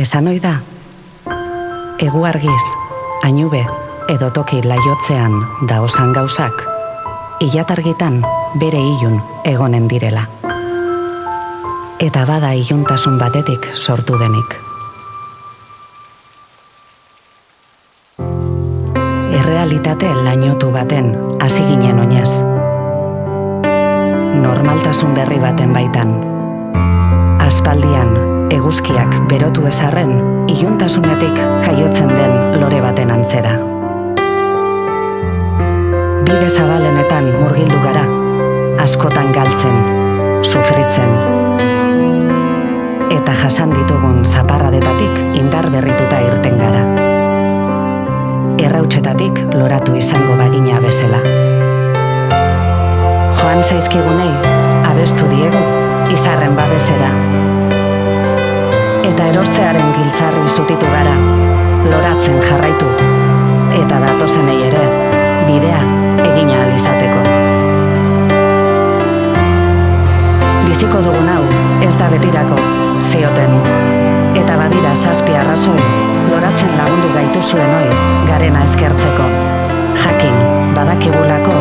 Esan ohi da, egu argiz, ainube edo toki laiotzean daosan gauzak, ilatargitan bere ilun egonen direla. Eta bada iluntasun batetik sortu denik. Errealitate lainotu baten hasi ginen oinez. Normaltasun berri baten baitan. Aspaldian, eguzkiak berotu ezarren, iluntasunetik jaiotzen den lore baten antzera. Bide zabalenetan murgildu gara, askotan galtzen, sufritzen. Eta jasan ditugun zaparradetatik indar berrituta irten gara. Errautsetatik loratu izango bagina bezala. Joan zaizkigunei, abestu diegu, izarren babesera. Eta erortzearen giltzarri zutitu gara, loratzen jarraitu. Eta datozenei ere, bidea egina ahal izateko. Biziko dugun hau, ez da betirako, zioten. Eta badira 7 arrazoi, loratzen lagundu gaituzuen hoi, garena eskertzeko. Jakin, badakigulako,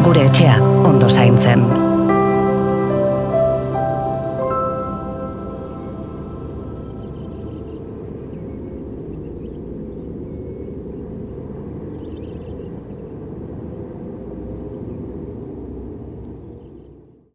gure etxea ondo zaintzen.